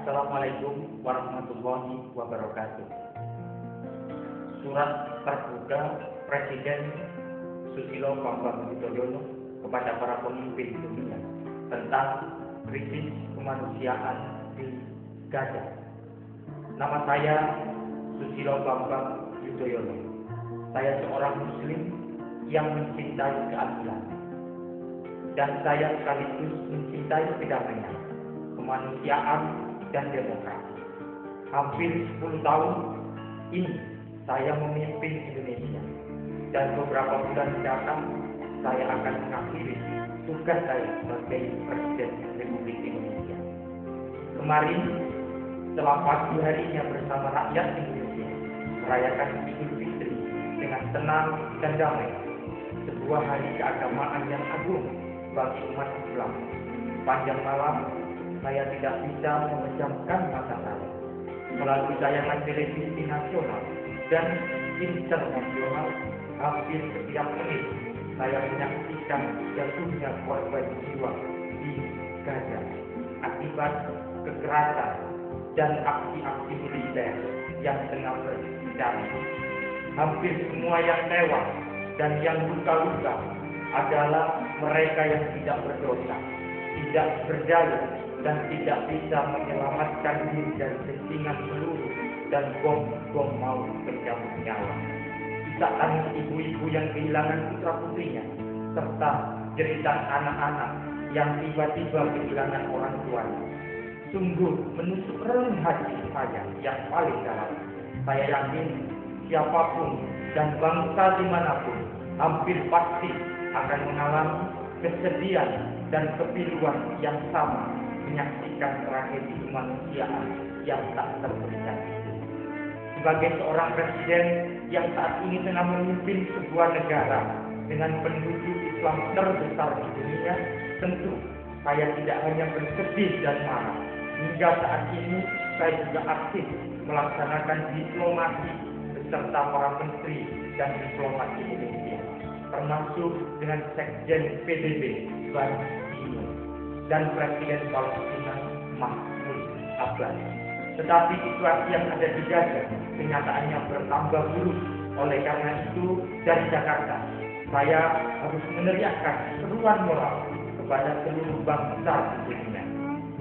Assalamualaikum warahmatullahi wabarakatuh. Surat terbuka Presiden Susilo Bambang Yudhoyono kepada para pemimpin dunia tentang krisis kemanusiaan di Gaza. Nama saya Susilo Bambang Yudhoyono. Saya seorang Muslim yang mencintai keadilan, dan saya sekaligus mencintai kedamaian, kemanusiaan, dan demokrasi. Hampir 10 tahun ini saya memimpin Indonesia, dan beberapa bulan mendatang saya akan mengakhiri tugas saya sebagai Presiden Republik Indonesia. Kemarin, setelah pagi harinya bersama rakyat Indonesia merayakan Idul Fitri dengan tenang dan damai, sebuah hari keagamaan yang agung bagi umat Islam. Panjang malam saya tidak bisa memejamkan mata saya. Melalui tayangan televisi nasional dan internasional, hampir setiap menit saya menyaksikan jatuhnya korban jiwa di Gaza akibat kekerasan dan aksi-aksi militer yang tengah berjalan. Hampir semua yang tewas dan yang luka-luka adalah mereka yang tidak berdosa, tidak berdaya, dan tidak bisa menyelamatkan diri dari dentingan peluru dan bom maut pencabut nyawa. Isak tangis ibu-ibu yang kehilangan putra-putrinya, serta jeritan anak-anak yang tiba-tiba kehilangan orang tuanya, sungguh menusuk relung hati saya yang paling dalam. Saya yakin siapapun dan bangsa dimanapun hampir pasti akan mengalami kesedihan dan kepiluan yang sama menyaksikan tragedi kemanusiaan yang tak terperikan itu. Sebagai seorang presiden yang saat ini tengah memimpin sebuah negara dengan penduduk Islam terbesar di dunia, tentu saya tidak hanya bersedih dan marah. Hingga saat ini saya juga aktif melaksanakan diplomasi beserta para menteri dan diplomat Indonesia, termasuk dengan Sekjen PBB Ban Ki-moon dan Presiden Palestina Mahmud Abbas. Tetapi situasi yang ada di Gaza kenyataannya bertambah buruk. Oleh karena itu, dari Jakarta saya harus meneriakkan seruan moral kepada seluruh bangsa di dunia,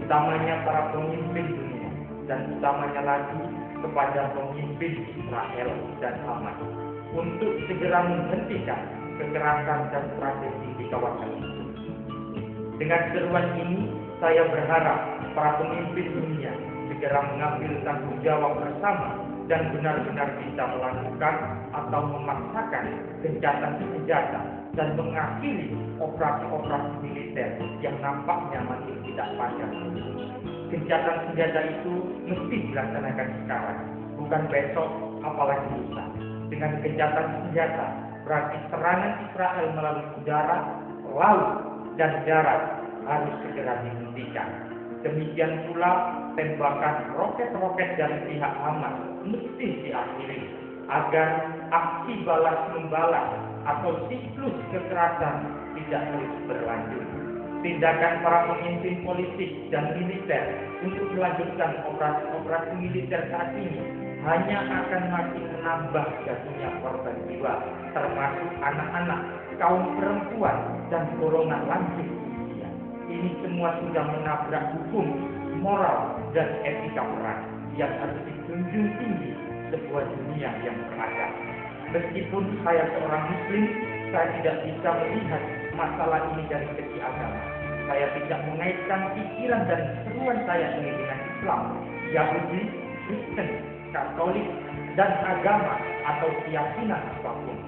utamanya para pemimpin dunia, dan utamanya lagi kepada pemimpin Israel dan Hamas, untuk segera menghentikan kekerasan dan tragedi di kawasan itu. Dengan seruan ini, saya berharap para pemimpin dunia segera mengambil tanggung jawab bersama dan benar-benar bisa melakukan atau memaksakan gencatan senjata dan mengakhiri operasi-operasi militer yang nampaknya makin tidak panjang. Gencatan senjata itu mesti dilaksanakan sekarang, bukan besok, apalagi lusa. Dengan gencatan senjata berarti serangan Israel melalui udara, laut, dan darat harus segera dihentikan. Demikian pula tembakan roket-roket dari pihak Hamas mesti diakhiri agar aksi balas-membalas atau siklus kekerasan tidak terus berlanjut. Tindakan para pemimpin politik dan militer untuk melanjutkan operasi-operasi militer saat ini hanya akan makin menambah jatuhnya korban jiwa, termasuk anak-anak, kaum perempuan, dan golongan lanjut usia. Ini semua sudah menabrak hukum, moral, dan etika perang yang harus dijunjung tinggi sebuah dunia yang beradab. Meskipun saya seorang Muslim, saya tidak bisa melihat masalah ini dari segi agama. Saya tidak mengaitkan pikiran dan seruan saya ini dengan Islam, Yahudi, Kristen, Katolik, dan agama atau keyakinan apapun.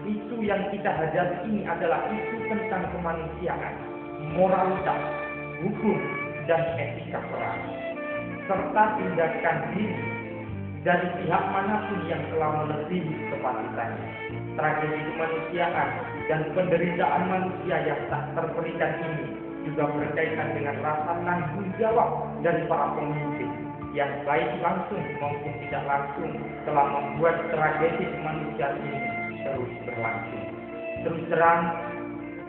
Isu yang kita hadapi ini adalah isu tentang kemanusiaan, moralitas, hukum, dan etika perang, serta tindakan diri dari pihak manapun yang telah melebihi kepatutannya. Tragedi kemanusiaan dan penderitaan manusia yang tak terperikan ini juga berkaitan dengan rasa tanggung jawab dari para pemimpin yang baik langsung maupun tidak langsung telah membuat tragedi kemanusiaan ini terus berlangsung. Terus terang,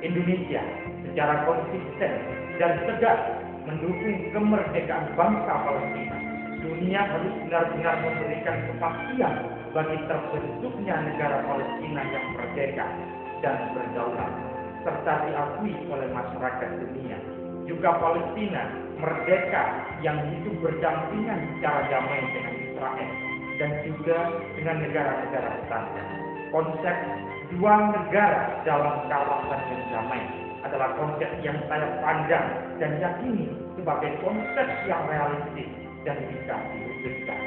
Indonesia secara konsisten dan tegas mendukung kemerdekaan bangsa Palestina. Dunia harus benar-benar memberikan kepastian bagi terbentuknya negara Palestina yang merdeka dan berdaulat, serta diakui oleh masyarakat dunia. Juga Palestina merdeka yang hidup berdampingan secara damai dengan Israel dan juga dengan negara-negara tetangga. Konsep dua negara dalam kawasan yang damai adalah konsep yang saya pandang dan yakini sebagai konsep yang realistis dan bisa diwujudkan.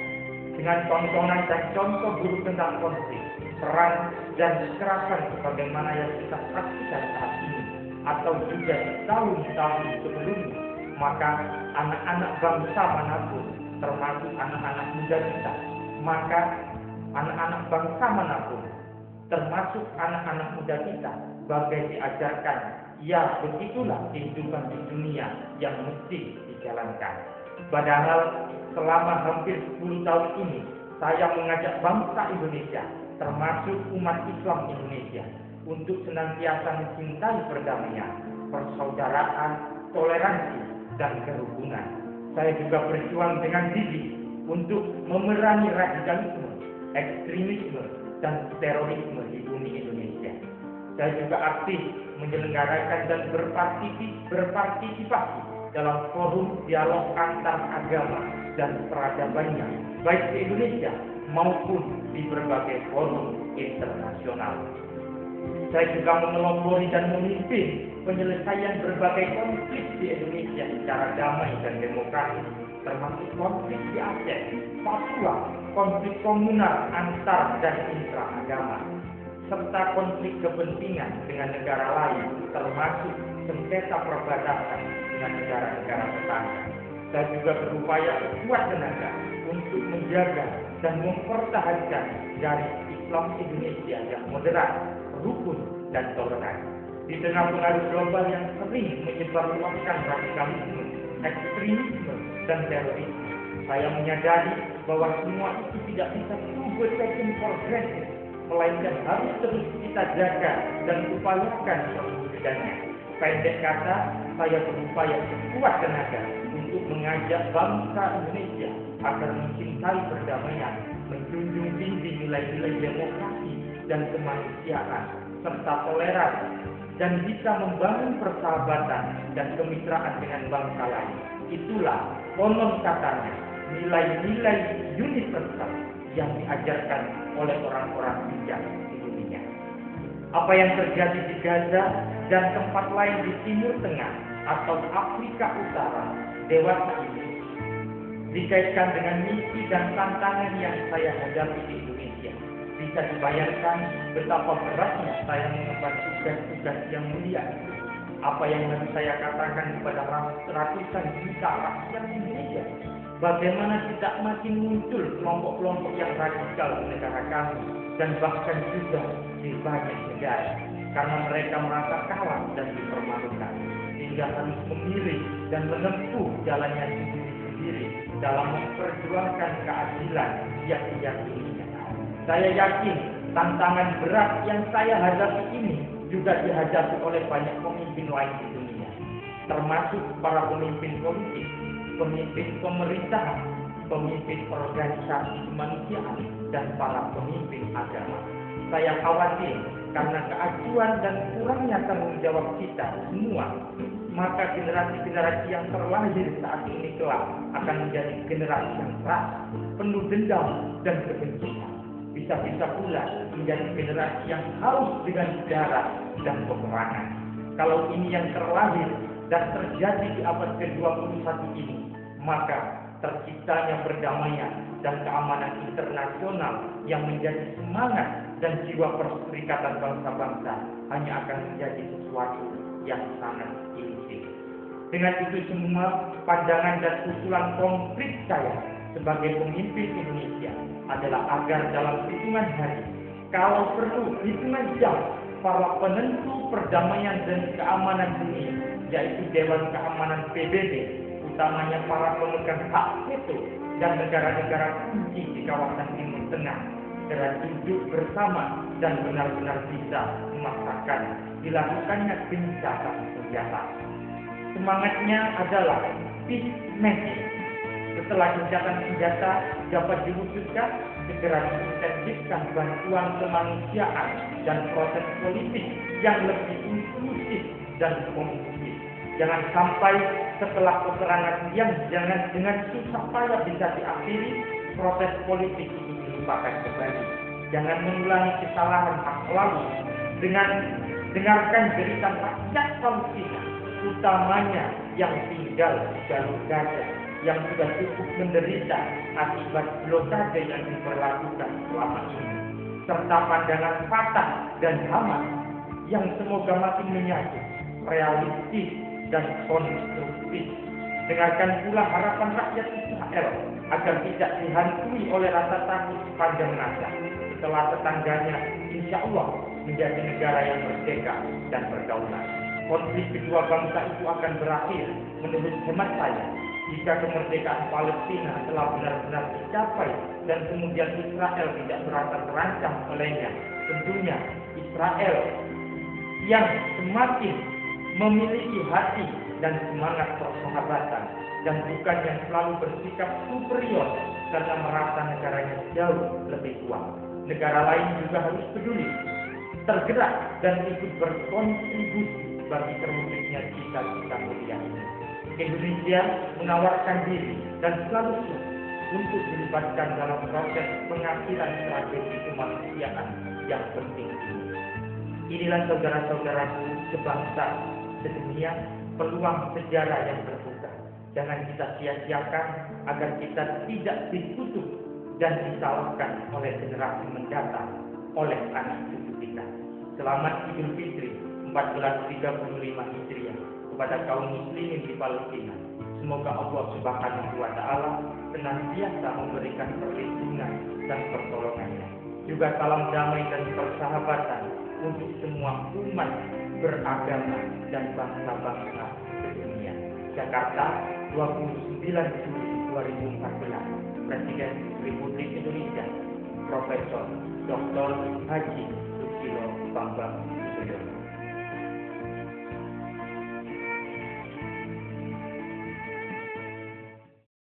Dengan tontonan dan contoh buruk tentang konflik, perang, dan kekerasan sebagaimana yang kita saksikan saat ini, atau juga di tahun-tahun sebelumnya, maka anak-anak bangsa manapun, termasuk anak-anak muda kita, maka anak-anak bangsa manapun, termasuk anak-anak muda kita, bagai diajarkan, ya begitulah kehidupan di dunia yang mesti dijalankan. Padahal selama hampir 10 tahun ini, saya mengajak bangsa Indonesia, termasuk umat Islam Indonesia, untuk senantiasa mencintai perdamaian, persaudaraan, toleransi, dan kerukunan. Saya juga berjuang dengan gigih untuk memerangi radikalisme, ekstremisme, dan terorisme di bumi Indonesia. Saya juga aktif menyelenggarakan dan berpartisipasi dalam forum dialog antar agama dan peradabannya, baik di Indonesia maupun di berbagai forum internasional. Saya juga mengelopori dan memimpin penyelesaian berbagai konflik di Indonesia secara damai dan demokratis, termasuk konflik di Aceh, Papua, konflik komunal antar dan intra-agama, serta konflik kepentingan dengan negara lain, termasuk sengketa perbatasan dengan negara-negara tetangga. Saya juga berupaya sekuat tenaga untuk menjaga dan mempertahankan garis Islam Indonesia yang moderat, rukun, dan toleran. Di tengah pengaruh global yang sering menyebarluaskan radikalisme, ekstremisme, dan terorisme, saya menyadari bahwa semua itu tidak bisa to taken for granted, melainkan harus terus kita jaga dan upayakan perwujudannya. Pendek kata, saya berupaya sekuat tenaga untuk mengajak bangsa Indonesia agar mencintai perdamaian, menjunjung tinggi nilai-nilai demokrasi dan kemanusiaan, serta toleransi, dan bisa membangun persahabatan dan kemitraan dengan bangsa lain. Itulah konon katanya nilai-nilai universal yang diajarkan oleh orang-orang bijak di dunia. Apa yang terjadi di Gaza dan tempat lain di Timur Tengah atau Afrika Utara dewasa ini dikaitkan dengan misi dan tantangan yang saya hadapi di Indonesia. Bisa dibayangkan betapa beratnya saya mengemban tugas-tugas yang mulia. Apa yang harus saya katakan kepada ratusan juta rakyat Indonesia? Bagaimana tidak makin muncul kelompok-kelompok yang radikal di negara kami dan bahkan juga di banyak negara, karena mereka merasa kalah dan dipermalukan, sehingga harus memilih dan menempuh jalannya sendiri-sendiri dalam memperjuangkan keadilan yang diyakininya. Saya yakin tantangan berat yang saya hadapi ini juga dihadapi oleh banyak pemimpin lain di dunia, termasuk para pemimpin politik, pemimpin pemerintahan, pemimpin organisasi kemanusiaan, dan para pemimpin agama. Saya khawatir karena keacuan dan kurangnya tanggung jawab kita semua, maka generasi-generasi yang terlahir saat ini kelak akan menjadi generasi yang keras, penuh dendam dan kebencian. Bisa-bisa pula menjadi generasi yang haus dengan darah dan peperangan. Kalau ini yang terlahir dan terjadi di abad ke-21 ini, maka terciptanya perdamaian dan keamanan internasional yang menjadi semangat dan jiwa perserikatan bangsa-bangsa hanya akan menjadi sesuatu yang sangat ilfil. Dengan itu semua, pandangan dan usulan konkret saya sebagai pemimpin Indonesia adalah agar dalam hitungan hari, kalau perlu hitungan jam, para penentu perdamaian dan keamanan dunia, yaitu Dewan Keamanan PBB, utamanya para pemegang hak veto dan negara-negara kunci di kawasan Timur Tengah, segera duduk bersama dan benar-benar bisa memaksakan dilakukannya gencatan senjata. Semangatnya adalah peacemaking. Setelah gencatan senjata dapat diwujudkan, segera diintensifkan bantuan kemanusiaan dan proses politik yang lebih inklusif dan komunikatif. Jangan sampai setelah peperangan yang dengan susah payah bisa diakhiri, proses politik itu dilupakan kembali. Jangan mengulangi kesalahan masa lalu. Dengan dengarkan cerita rakyat Palestina, utamanya yang tinggal di jalur Gaza, yang sudah cukup menderita akibat blokade yang diberlakukan selama ini, serta pandangan fatah dan Hamas yang semoga makin menyatu, realistis dan konstruktif. Dengarkan pula harapan rakyat Israel agar tidak dihantui oleh rasa takut sepanjang masa setelah tetangganya insya Allah menjadi negara yang merdeka dan berdaulat. Konflik kedua bangsa itu akan berakhir menurut hemat saya jika kemerdekaan Palestina telah benar-benar tercapai dan kemudian Israel tidak merasa terancam olehnya. Tentunya Israel yang semakin memiliki hati dan semangat persahabatan dan bukan yang selalu bersikap superior karena merasa negaranya jauh lebih kuat. Negara lain juga harus peduli, tergerak dan ikut berkontribusi bagi terwujudnya cita-cita mulia ini. Indonesia menawarkan diri dan selalu siap untuk dilibatkan dalam proses pengakhiran tragedi kemanusiaan yang penting ini. Inilah saudara-saudaraku sebangsa, sedunia, peluang sejarah yang terbuka. Jangan kita sia-siakan agar kita tidak dikutuk dan disalahkan oleh generasi mendatang, oleh anak cucu kita. Selamat Idul Fitri 1435 Hijriah kepada kaum muslimin di Palestina. Semoga Allah Subhanahu wa taala senantiasa memberikan perlindungan dan pertolongannya. Juga salam damai dan persahabatan untuk semua umat beragama dan bangsa-bangsa sedunia. Jakarta, 29 Juli 2014. Presiden Republik Indonesia Profesor Dr. Haji Susilo